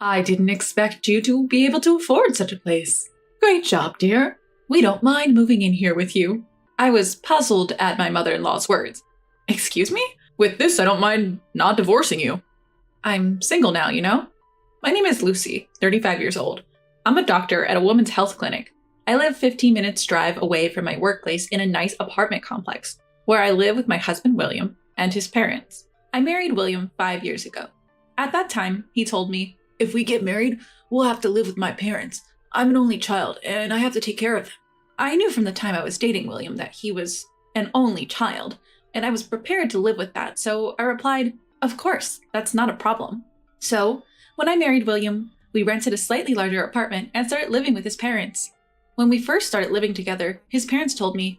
I didn't expect you to be able to afford such a place. Great job, dear. We don't mind moving in here with you. I was puzzled at my mother-in-law's words. Excuse me? With this, I don't mind not divorcing you. I'm single now, you know? My name is Lucy, 35 years old. I'm a doctor at a women's health clinic. I live 15 minutes drive away from my workplace in a nice apartment complex, where I live with my husband William and his parents. I married William 5 years ago. At that time, he told me, "If we get married, we'll have to live with my parents. I'm an only child, and I have to take care of them." I knew from the time I was dating William that he was an only child, and I was prepared to live with that, so I replied, "Of course, that's not a problem." So, when I married William, we rented a slightly larger apartment and started living with his parents. When we first started living together, his parents told me,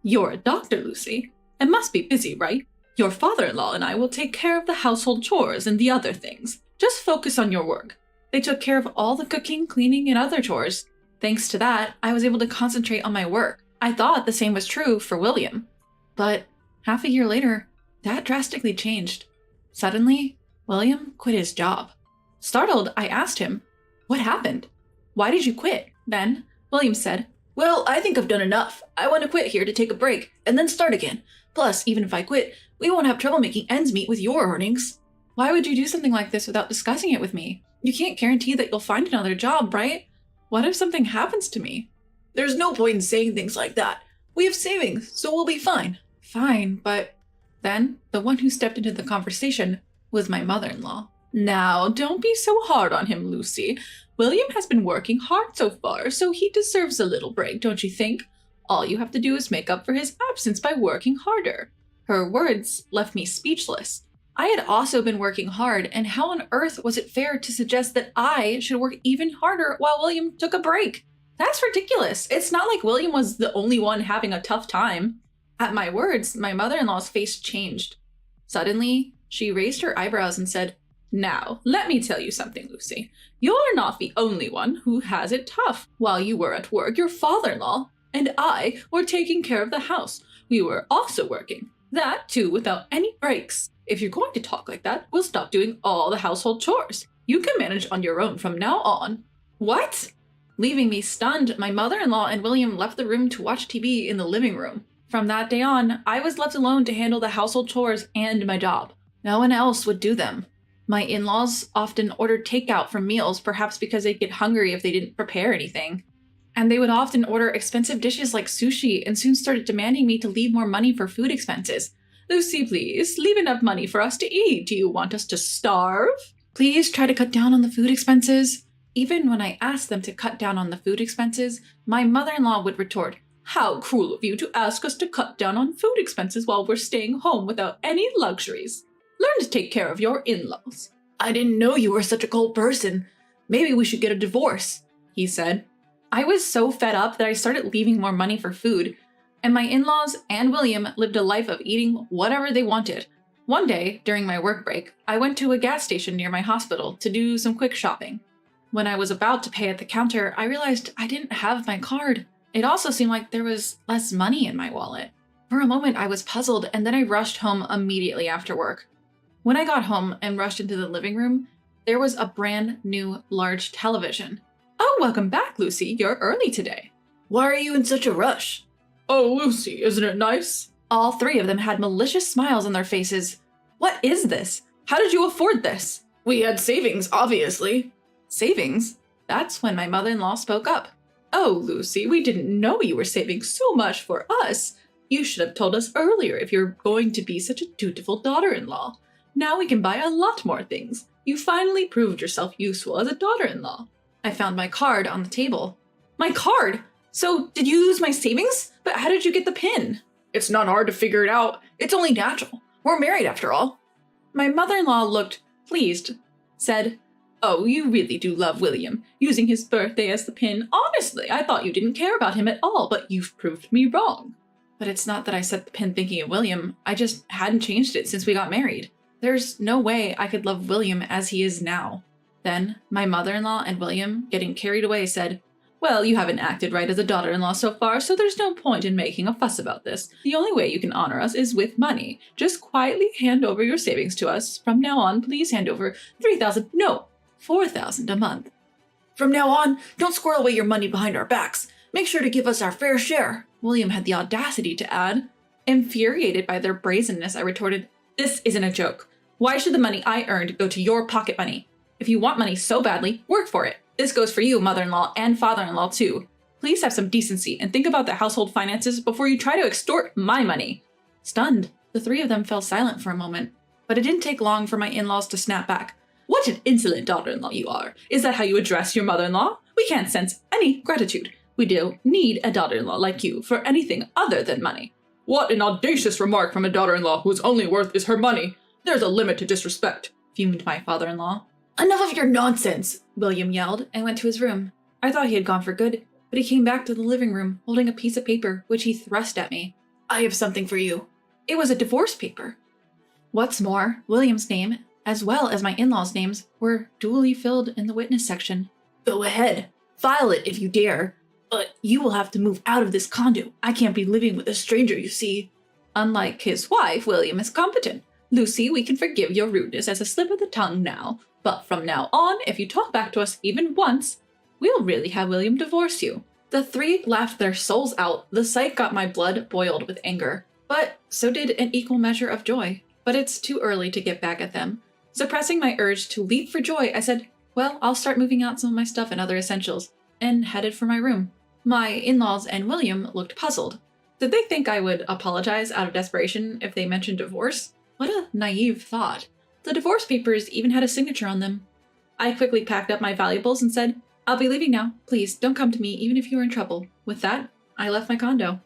"You're a doctor, Lucy. It must be busy, right? Your father-in-law and I will take care of the household chores and the other things. Just focus on your work." They took care of all the cooking, cleaning, and other chores. Thanks to that, I was able to concentrate on my work. I thought the same was true for William. But half a year later, that drastically changed. Suddenly, William quit his job. Startled, I asked him, "What happened? Why did you quit?" Then, William said, "Well, I think I've done enough. I want to quit here to take a break and then start again. Plus, even if I quit, we won't have trouble making ends meet with your earnings." Why would you do something like this without discussing it with me? You can't guarantee that you'll find another job, right? What if something happens to me? "There's no point in saying things like that. We have savings, so we'll be fine." Fine, but then the one who stepped into the conversation was my mother-in-law. "Now, don't be so hard on him, Lucy. William has been working hard so far, so he deserves a little break, don't you think? All you have to do is make up for his absence by working harder." Her words left me speechless. I had also been working hard, and how on earth was it fair to suggest that I should work even harder while William took a break? That's ridiculous. It's not like William was the only one having a tough time. At my words, my mother-in-law's face changed. Suddenly, she raised her eyebrows and said, "Now, let me tell you something, Lucy. You're not the only one who has it tough. While you were at work, your father-in-law and I were taking care of the house. We were also working. That, too, without any breaks. If you're going to talk like that, we'll stop doing all the household chores. You can manage on your own from now on." What? Leaving me stunned, my mother-in-law and William left the room to watch TV in the living room. From that day on, I was left alone to handle the household chores and my job. No one else would do them. My in-laws often ordered takeout for meals, perhaps because they'd get hungry if they didn't prepare anything. And they would often order expensive dishes like sushi and soon started demanding me to leave more money for food expenses. "Lucy, please, leave enough money for us to eat. Do you want us to starve? Please try to cut down on the food expenses." Even when I asked them to cut down on the food expenses, my mother-in-law would retort, "How cruel of you to ask us to cut down on food expenses while we're staying home without any luxuries. Learn to take care of your in-laws." "I didn't know you were such a cold person. Maybe we should get a divorce," he said. I was so fed up that I started leaving more money for food, and my in-laws and William lived a life of eating whatever they wanted. One day, during my work break, I went to a gas station near my hospital to do some quick shopping. When I was about to pay at the counter, I realized I didn't have my card. It also seemed like there was less money in my wallet. For a moment, I was puzzled, and then I rushed home immediately after work. When I got home and rushed into the living room, there was a brand new large television. "Oh, welcome back, Lucy. You're early today." "Why are you in such a rush?" "Oh, Lucy, isn't it nice?" All three of them had malicious smiles on their faces. "What is this? How did you afford this?" "We had savings, obviously." "Savings?" That's when my mother-in-law spoke up. "Oh, Lucy, we didn't know you were saving so much for us. You should have told us earlier if you're going to be such a dutiful daughter-in-law. Now we can buy a lot more things. You finally proved yourself useful as a daughter-in-law." I found my card on the table. "My card? So, did you lose my savings? But how did you get the PIN?" "It's not hard to figure it out. It's only natural. We're married after all." My mother-in-law looked pleased, said, "Oh, you really do love William, using his birthday as the PIN. Honestly, I thought you didn't care about him at all, but you've proved me wrong." But it's not that I set the PIN thinking of William. I just hadn't changed it since we got married. There's no way I could love William as he is now. Then, my mother-in-law and William, getting carried away, said, "Well, you haven't acted right as a daughter-in-law so far, so there's no point in making a fuss about this. The only way you can honor us is with money. Just quietly hand over your savings to us. From now on, please hand over 3,000, no, $4,000 a month. From now on, don't squirrel away your money behind our backs. Make sure to give us our fair share, William had the audacity to add. Infuriated by their brazenness, I retorted, "This isn't a joke. Why should the money I earned go to your pocket money? If you want money so badly, work for it. This goes for you, mother-in-law and father-in-law too. Please have some decency and think about the household finances before you try to extort my money." Stunned, the three of them fell silent for a moment, but it didn't take long for my in-laws to snap back. "What an insolent daughter-in-law you are! Is that how you address your mother-in-law? We can't sense any gratitude. We don't need a daughter-in-law like you for anything other than money." "What an audacious remark from a daughter-in-law whose only worth is her money! There's a limit to disrespect," fumed my father-in-law. "Enough of your nonsense!" William yelled and went to his room. I thought he had gone for good, but he came back to the living room holding a piece of paper, which he thrust at me. "I have something for you." It was a divorce paper. What's more, William's name, as well as my in-laws' names, were duly filled in the witness section. "Go ahead. File it if you dare. But you will have to move out of this condo. I can't be living with a stranger, you see." Unlike his wife, William is competent. "Lucy, we can forgive your rudeness as a slip of the tongue now. But from now on, if you talk back to us even once, we'll really have William divorce you." The three laughed their souls out. The sight got my blood boiled with anger. But so did an equal measure of joy. But it's too early to get back at them. Suppressing my urge to leap for joy, I said, "Well, I'll start moving out some of my stuff and other essentials," and headed for my room. My in-laws and William looked puzzled. Did they think I would apologize out of desperation if they mentioned divorce? What a naive thought. The divorce papers even had a signature on them. I quickly packed up my valuables and said, "I'll be leaving now. Please don't come to me even if you're in trouble." With that, I left my condo.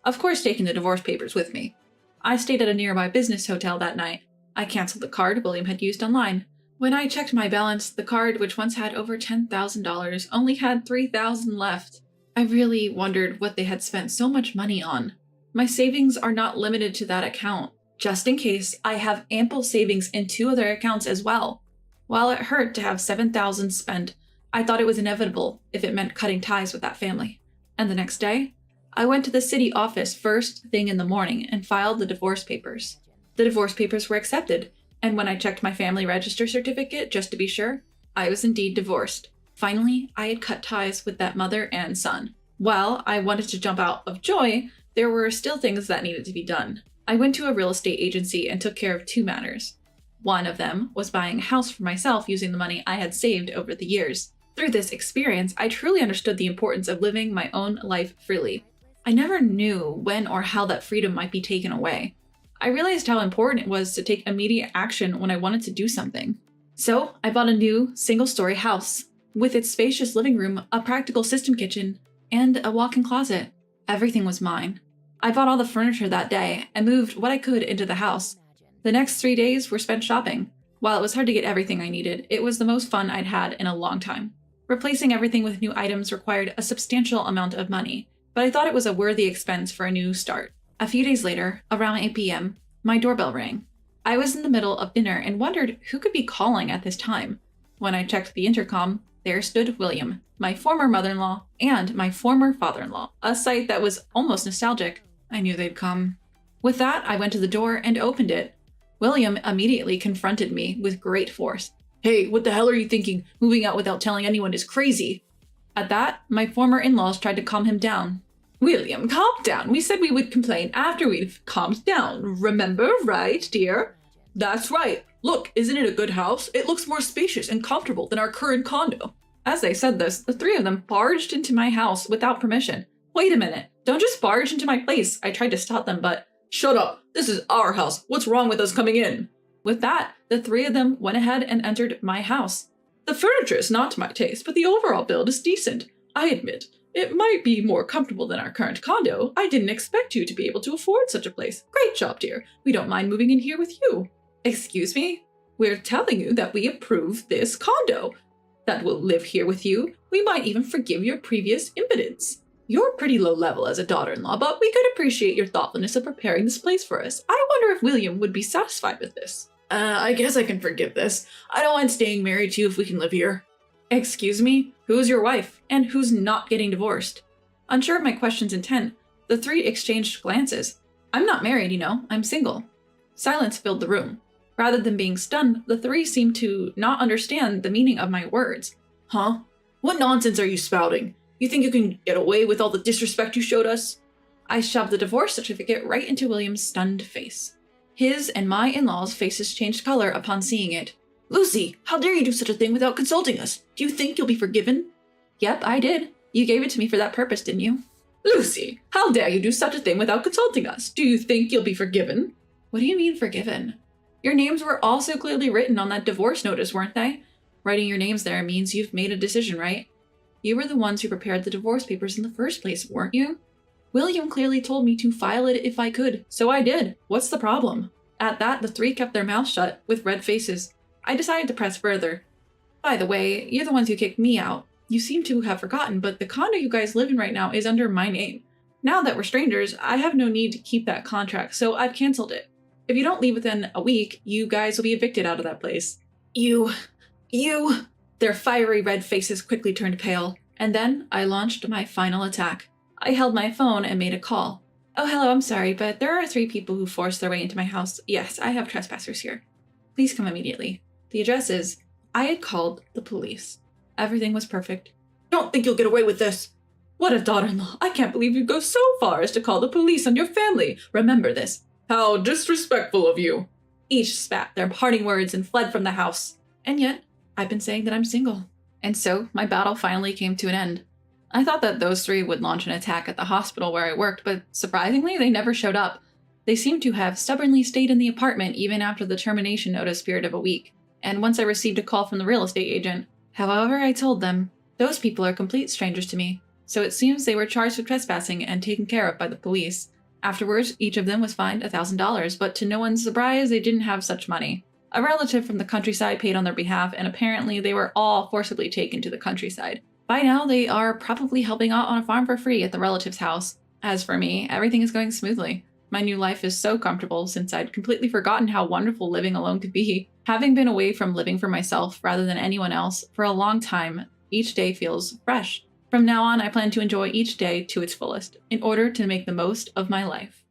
Of course, taking the divorce papers with me. I stayed at a nearby business hotel that night. I canceled the card William had used online. When I checked my balance, the card, which once had over $10,000, only had $3,000 left. I really wondered what they had spent so much money on. My savings are not limited to that account. Just in case, I have ample savings in 2 other accounts as well. While it hurt to have $7,000 spent, I thought it was inevitable if it meant cutting ties with that family. And the next day, I went to the city office first thing in the morning and filed the divorce papers. The divorce papers were accepted, and when I checked my family register certificate just to be sure, I was indeed divorced. Finally, I had cut ties with that mother and son. While I wanted to jump out of joy, there were still things that needed to be done. I went to a real estate agency and took care of 2 matters. One of them was buying a house for myself using the money I had saved over the years. Through this experience, I truly understood the importance of living my own life freely. I never knew when or how that freedom might be taken away. I realized how important it was to take immediate action when I wanted to do something. So, I bought a new, single-story house, with its spacious living room, a practical system kitchen, and a walk-in closet. Everything was mine. I bought all the furniture that day and moved what I could into the house. The next 3 days were spent shopping. While it was hard to get everything I needed, it was the most fun I'd had in a long time. Replacing everything with new items required a substantial amount of money, but I thought it was a worthy expense for a new start. A few days later, around 8 p.m., my doorbell rang. I was in the middle of dinner and wondered who could be calling at this time. When I checked the intercom, there stood William, my former mother-in-law, and my former father-in-law, a sight that was almost nostalgic. I knew they'd come. With that, I went to the door and opened it. William immediately confronted me with great force. "Hey, what the hell are you thinking? Moving out without telling anyone is crazy." At that, my former in-laws tried to calm him down. "William, calm down. We said we would complain after we've calmed down. Remember, right, dear?" "That's right. Look, isn't it a good house? It looks more spacious and comfortable than our current condo." As they said this, the 3 of them barged into my house without permission. "Wait a minute. Don't just barge into my place." I tried to stop them, but "Shut up. This is our house. What's wrong with us coming in?" With that, the 3 of them went ahead and entered my house. "The furniture is not to my taste, but the overall build is decent. I admit, it might be more comfortable than our current condo. I didn't expect you to be able to afford such a place. Great job, dear. We don't mind moving in here with you." "Excuse me? We're telling you that we approve this condo, that we'll live here with you. We might even forgive your previous impotence. You're pretty low level as a daughter-in-law, but we could appreciate your thoughtfulness of preparing this place for us. I wonder if William would be satisfied with this." I guess I can forgive this. I don't mind staying married to you if we can live here." "Excuse me? Who's your wife? And who's not getting divorced?" Unsure of my question's intent, the 3 exchanged glances. "I'm not married, you know. I'm single." Silence filled the room. Rather than being stunned, the three seemed to not understand the meaning of my words. Huh? What nonsense are you spouting? You think you can get away with all the disrespect you showed us? I shoved the divorce certificate right into William's stunned face. His and my in-laws' faces changed color upon seeing it. Lucy, how dare you do such a thing without consulting us? Do you think you'll be forgiven? Yep, I did. You gave it to me for that purpose, didn't you? Lucy, how dare you do such a thing without consulting us? Do you think you'll be forgiven? What do you mean forgiven? Your names were also clearly written on that divorce notice, weren't they? Writing your names there means you've made a decision, right? You were the ones who prepared the divorce papers in the first place, weren't you? William clearly told me to file it if I could, so I did. What's the problem? At that, the three kept their mouths shut, with red faces. I decided to press further. By the way, you're the ones who kicked me out. You seem to have forgotten, but the condo you guys live in right now is under my name. Now that we're strangers, I have no need to keep that contract, so I've canceled it. If you don't leave within a week, you guys will be evicted out of that place. You... Their fiery red faces quickly turned pale, and then I launched my final attack. I held my phone and made a call. Oh, hello, I'm sorry, but there are 3 people who forced their way into my house. Yes, I have trespassers here. Please come immediately. The address is... I had called the police. Everything was perfect. Don't think you'll get away with this. What a daughter-in-law. I can't believe you'd go so far as to call the police on your family. Remember this. How disrespectful of you. Each spat their parting words and fled from the house. And yet, I've been saying that I'm single. And so, my battle finally came to an end. I thought that those 3 would launch an attack at the hospital where I worked, but surprisingly, they never showed up. They seemed to have stubbornly stayed in the apartment even after the termination notice period of a week. And once I received a call from the real estate agent. However, I told them, those people are complete strangers to me. So it seems they were charged with trespassing and taken care of by the police. Afterwards, each of them was fined $1,000, but to no one's surprise, they didn't have such money. A relative from the countryside paid on their behalf, and apparently they were all forcibly taken to the countryside. By now, they are probably helping out on a farm for free at the relative's house. As for me, everything is going smoothly. My new life is so comfortable since I'd completely forgotten how wonderful living alone could be. Having been away from living for myself rather than anyone else for a long time, each day feels fresh. From now on, I plan to enjoy each day to its fullest, in order to make the most of my life.